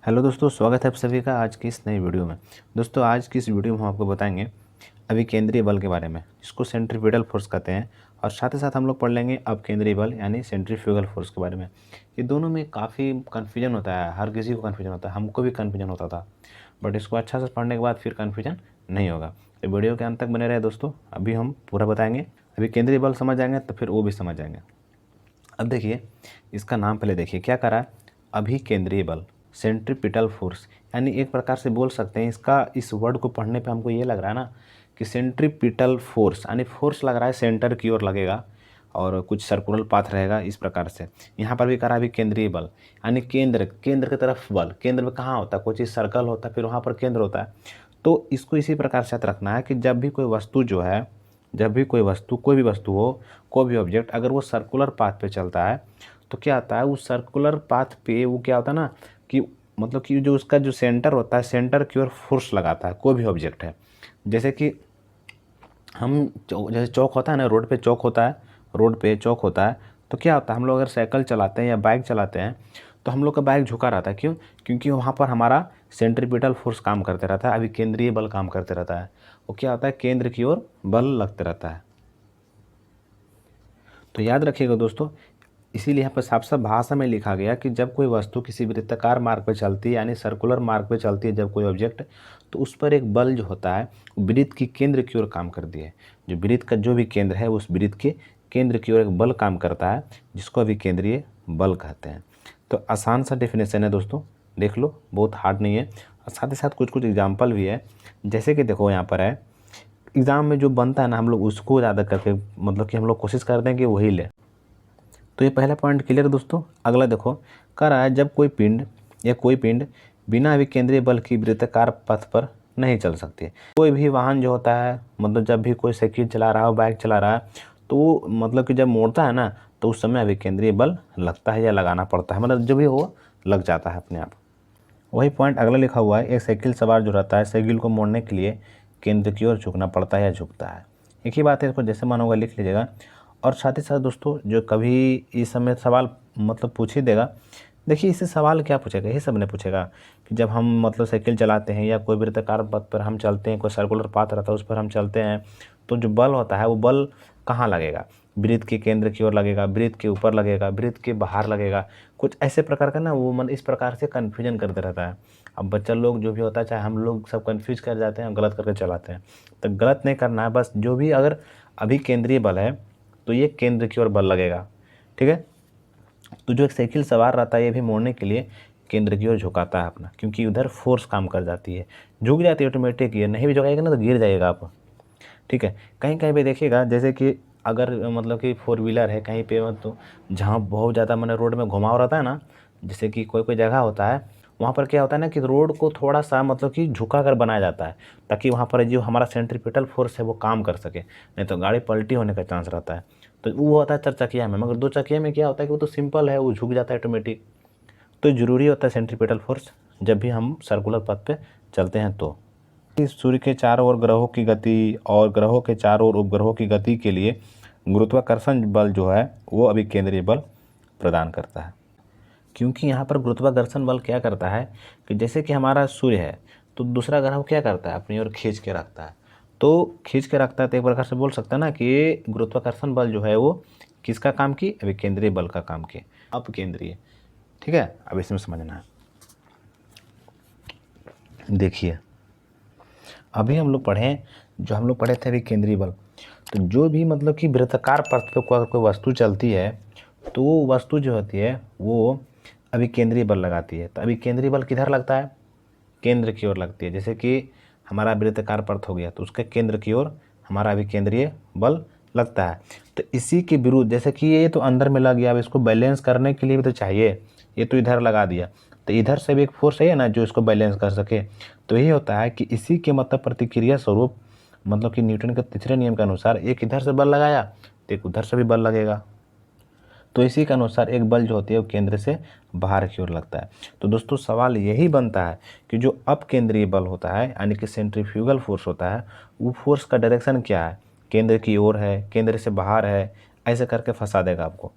Hello दोस्तों, स्वागत है आप सभी का आज की इस नई वीडियो में। दोस्तों, आज की इस वीडियो में हम आपको बताएंगे अभिकेंद्रीय बल के बारे में, जिसको सेंट्रीपिटल फोर्स कहते हैं। और साथ ही साथ हम लोग पढ़ लेंगे अपकेंद्रीय बल यानी सेंट्रीफ्यूगल फोर्स के बारे में। ये दोनों में काफ़ी कन्फ्यूजन होता है, हर किसी को कन्फ्यूजन होता है, हमको भी कन्फ्यूजन होता था। बट इसको अच्छा से पढ़ने के बाद फिर कन्फ्यूजन नहीं होगा। तो वीडियो के अंत तक बने रहे दोस्तों, अभी हम पूरा बताएंगे। अभिकेंद्रीय बल समझ जाएंगे तो फिर वो भी समझ जाएंगे। अब देखिए, इसका नाम पहले देखिए क्या करा है। अभिकेंद्रीय बल, सेंट्रीपिटल फोर्स, यानी एक प्रकार से बोल सकते हैं इसका, इस वर्ड को पढ़ने पे हमको ये लग रहा है ना कि सेंट्रीपिटल फोर्स यानी फोर्स लग रहा है सेंटर की ओर लगेगा और कुछ सर्कुलर पाथ रहेगा इस प्रकार से। यहाँ पर भी करा भी केंद्रीय बल यानी केंद्र केंद्र की तरफ बल। केंद्र में कहाँ होता है, कोई चीज़ सर्कल होता है, फिर वहाँ पर केंद्र होता है। तो इसको इसी प्रकार से याद रखना है कि जब भी कोई वस्तु जो है, जब भी कोई वस्तु, कोई भी वस्तु हो, कोई भी ऑब्जेक्ट, अगर वो सर्कुलर पाथ पे चलता है तो क्या होता है, उस सर्कुलर पाथ पे वो क्या होता है ना कि मतलब कि जो उसका जो सेंटर होता है, सेंटर की ओर फोर्स लगाता है। कोई भी ऑब्जेक्ट है, जैसे कि जैसे चौक होता है ना, रोड पे चौक होता है, रोड पे चौक होता है, तो क्या होता है, हम लोग अगर साइकिल चलाते हैं या बाइक चलाते हैं तो हम लोग का बाइक झुका रहता है। क्यों? क्योंकि वहाँ पर हमारा सेंट्रीपिटल फोर्स काम करते रहता है, अभी केंद्रीय बल काम करते रहता है। वो क्या होता है, केंद्र की ओर बल लगते रहता है। तो याद रखिएगा दोस्तों, इसीलिए यहाँ पर साफ साफ भाषा में लिखा गया कि जब कोई वस्तु किसी वृत्ताकार मार्ग पर चलती है यानी सर्कुलर मार्ग पर चलती है, जब कोई ऑब्जेक्ट, तो उस पर एक बल जो होता है वो वृत्त की केंद्र की ओर काम करती है। जो वृत्त का जो भी केंद्र है उस वृत्त के केंद्र की ओर एक बल काम करता है, जिसको अभिकेंद्रीय बल कहते हैं। तो आसान सा डेफिनेशन है दोस्तों, देख लो, बहुत हार्ड नहीं है। और साथ ही साथ कुछ कुछ एग्जाम्पल भी है, जैसे कि देखो यहाँ पर है, एग्ज़ाम में जो बनता है ना, हम लोग उसको ज़्यादा करके मतलब कि हम लोग कोशिश करते हैं कि वही ले। तो ये पहला पॉइंट क्लियर दोस्तों। अगला देखो, कह रहा है जब कोई पिंड या कोई पिंड बिना अभिकेंद्रीय बल की वृत्ताकार पथ पर नहीं चल सकती। कोई भी वाहन जो होता है, मतलब जब भी कोई साइकिल चला रहा हो, बाइक चला रहा है, तो मतलब कि जब मोड़ता है ना तो उस समय अभिकेंद्रीय बल लगता है या लगाना पड़ता है, मतलब जो भी हो लग जाता है अपने आप। वही पॉइंट अगला लिखा हुआ है, एक साइकिल सवार जो रहता है साइकिल को मोड़ने के लिए केंद्र की ओर झुकना पड़ता है या झुकता है। एक ही बात है, इसको जैसे मन होगा लिख लीजिएगा। और साथ ही साथ दोस्तों, जो कभी इस समय सवाल मतलब पूछ ही देगा, देखिए इससे सवाल क्या पूछेगा, यही सब ने पूछेगा कि जब हम मतलब साइकिल चलाते हैं या कोई वृत्ताकार पथ पर हम चलते हैं, कोई सर्कुलर पाथ रहता है उस पर हम चलते हैं, तो जो बल होता है वो बल कहाँ लगेगा, वृत्त के केंद्र की ओर लगेगा, वृत्त के ऊपर लगेगा, वृत्त के बाहर लगेगा, कुछ ऐसे प्रकार का ना वो मन इस प्रकार से कन्फ्यूजन करते रहता है। अब बच्चा लोग जो भी होता है, चाहे हम लोग सब कन्फ्यूज कर जाते हैं, गलत करके चलाते हैं। तो गलत नहीं करना है, बस जो भी अगर अभी केंद्रीय बल है तो ये केंद्र की ओर बल लगेगा, ठीक है। तो जो एक साइकिल सवार रहता है ये भी मोड़ने के लिए केंद्र की ओर झुकाता है अपना, क्योंकि उधर फोर्स काम कर जाती है, झुक जाती है ऑटोमेटिक। ये नहीं भी झुकाएगा ना तो गिर जाएगा आप, ठीक है। कहीं कहीं पे देखिएगा, जैसे कि अगर मतलब कि फोर व्हीलर है कहीं पे, तो जहाँ बहुत ज़्यादा मैंने रोड में घुमाव रहता है ना, जैसे कि कोई कोई जगह होता है, वहाँ पर क्या होता है ना कि रोड को थोड़ा सा मतलब कि झुका कर बनाया जाता है, ताकि वहाँ पर जो हमारा सेंट्रीपिटल फोर्स है वो काम कर सके, नहीं तो गाड़ी पलटी होने का चांस रहता है। तो वो होता है चार चकिया में, मगर दो चकिया में क्या होता है कि वो तो सिंपल है, वो झुक जाता है ऑटोमेटिक। तो ज़रूरी होता है सेंट्रीपिटल फोर्स जब भी हम सर्कुलर पथ पे चलते हैं। तो सूर्य के चारों ओर ग्रहों की गति और ग्रहों के चारों ओर उपग्रहों की गति के लिए गुरुत्वाकर्षण बल जो है वो अभिकेंद्रीय बल प्रदान करता है। क्योंकि यहाँ पर गुरुत्वाकर्षण बल क्या करता है कि जैसे कि हमारा सूर्य है तो दूसरा ग्रह क्या करता है, अपनी ओर खींच के रखता है। तो खींच के रखता है, तो एक प्रकार से बोल सकता है ना कि ये गुरुत्वाकर्षण बल जो है वो किसका काम की, अभिकेंद्रीय बल का काम की, अपकेंद्रीय, ठीक है। अब इसमें समझना है, देखिए अभी हम लोग पढ़े, जो हम लोग पढ़े थे अभी केंद्रीय बल, तो जो भी मतलब कि वृत्ताकार पथ पे कोई वस्तु चलती है तो वो वस्तु जो होती है वो अभी केंद्रीय बल लगाती है। तो अभी केंद्रीय बल किधर लगता है, केंद्र की ओर लगती है। जैसे कि हमारा वृत्ताकार पथ हो गया तो उसके केंद्र की ओर हमारा अभी केंद्रीय बल लगता है। तो इसी के विरुद्ध, जैसे कि ये तो अंदर में लग गया, अब इसको बैलेंस करने के लिए भी तो चाहिए, ये तो इधर लगा दिया, तो इधर से भी एक फोर्स है ना जो इसको बैलेंस कर सके। तो यही होता है कि इसी के मतलब प्रतिक्रिया स्वरूप, मतलब कि न्यूटन के तीसरे नियम के अनुसार एक इधर से बल लगाया तो एक उधर से भी बल लगेगा। तो इसी के अनुसार एक बल जो होती है वो केंद्र से बाहर की ओर लगता है। तो दोस्तों सवाल यही बनता है कि जो अपकेंद्रीय बल होता है यानी कि सेंट्रीफ्यूगल फोर्स होता है, वो फोर्स का डायरेक्शन क्या है, केंद्र की ओर है, केंद्र से बाहर है, ऐसे करके फंसा देगा आपको।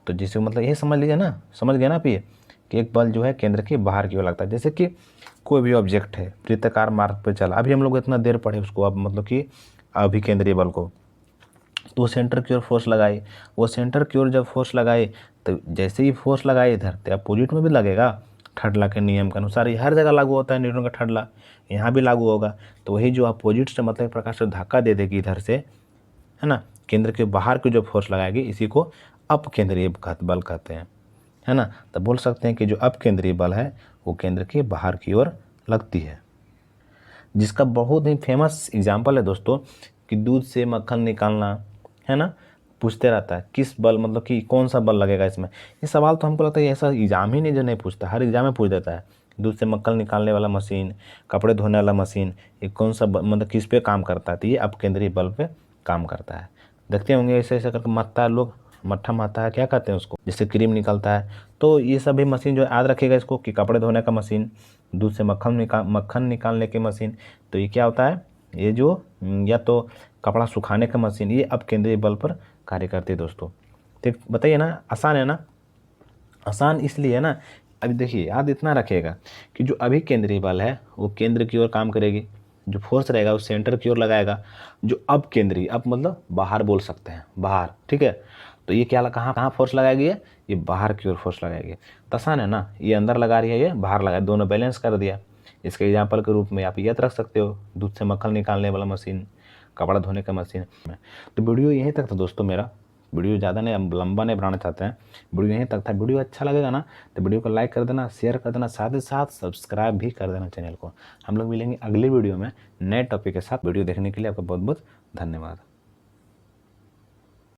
तो जिसे मतलब यही समझ लीजिए ना, समझ गया ना आप ये कि एक बल जो है केंद्र के बाहर की ओर लगता है। जैसे कि कोई भी ऑब्जेक्ट है वृत्ताकार मार्ग पर चला, अभी हम लोग इतना देर पढ़े उसको, अब मतलब कि अभिकेंद्रीय बल को, तो वो सेंटर की ओर फोर्स लगाई। वो सेंटर की ओर जब फोर्स लगाई तो जैसे ही फोर्स लगाई इधर तो अपोजिट में भी लगेगा। थर्ड लॉ के नियम के अनुसार ये हर जगह लागू होता है, न्यूटन का थर्ड लॉ यहाँ भी लागू होगा। तो वही जो अपोजिट से मतलब एक प्रकार से धक्का दे देगी इधर से, है ना, केंद्र के बाहर की जो फोर्स लगाएगी इसी को अपकेंद्रीय बल कहते हैं, है ना। तो बोल सकते हैं कि जो अपकेंद्रीय बल है वो केंद्र के बाहर की ओर लगती है। जिसका बहुत ही फेमस एग्जाम्पल है दोस्तों कि दूध से मक्खन निकालना, है ना, पूछते रहता है किस बल, मतलब कि कौन सा बल लगेगा इसमें। ये सवाल तो हमको लगता है ऐसा एग्जाम ही नहीं जो नहीं पूछता, हर एग्जाम में पूछ देता है। दूध से मक्खन निकालने वाला मशीन, कपड़े धोने वाला मशीन, ये कौन सा मतलब किस पे काम करता है, तो ये अपकेंद्रीय बल पे काम करता है। देखते होंगे ऐसे ऐसे करके मथता है लोग, मट्ठा मारता है, क्या कहते हैं उसको, जिससे क्रीम निकलता है। तो ये सभी मशीन जो याद रखिएगा इसको कि कपड़े धोने का मशीन, दूध से मक्खन निकालने की मशीन, तो ये क्या होता है, ये जो या तो कपड़ा सुखाने का मशीन, ये अपकेंद्रीय बल पर कार्य करती है दोस्तों। ठीक बताइए ना, आसान है ना। आसान इसलिए है ना, अभी देखिए याद इतना रखिएगा कि जो अभिकेंद्रीय बल है वो केंद्र की ओर काम करेगी, जो फोर्स रहेगा वो सेंटर की ओर लगाएगा। जो अपकेंद्रीय, अब मतलब बाहर बोल सकते हैं, बाहर, ठीक है। तो ये क्या कहाँ कहाँ फोर्स लगाएगी, ये बाहर की ओर फोर्स लगाएगी। तो आसान है ना, ये अंदर लगा रही है, ये बाहर लगा, दोनों बैलेंस कर दिया। इसके एग्जाम्पल के रूप में आप याद रख सकते हो, दूध से मक्खन निकालने वाला मशीन, कपड़ा धोने का मशीन। तो वीडियो यहीं तक था दोस्तों मेरा, वीडियो ज़्यादा नहीं लंबा नहीं बनाना चाहते हैं, वीडियो यहीं तक था। वीडियो अच्छा लगेगा ना तो वीडियो को लाइक कर देना, शेयर कर देना, साथ ही साथ सब्सक्राइब भी कर देना चैनल को। हम लोग मिलेंगे अगली वीडियो में नए टॉपिक के साथ। वीडियो देखने के लिए आपका बहुत बहुत धन्यवाद।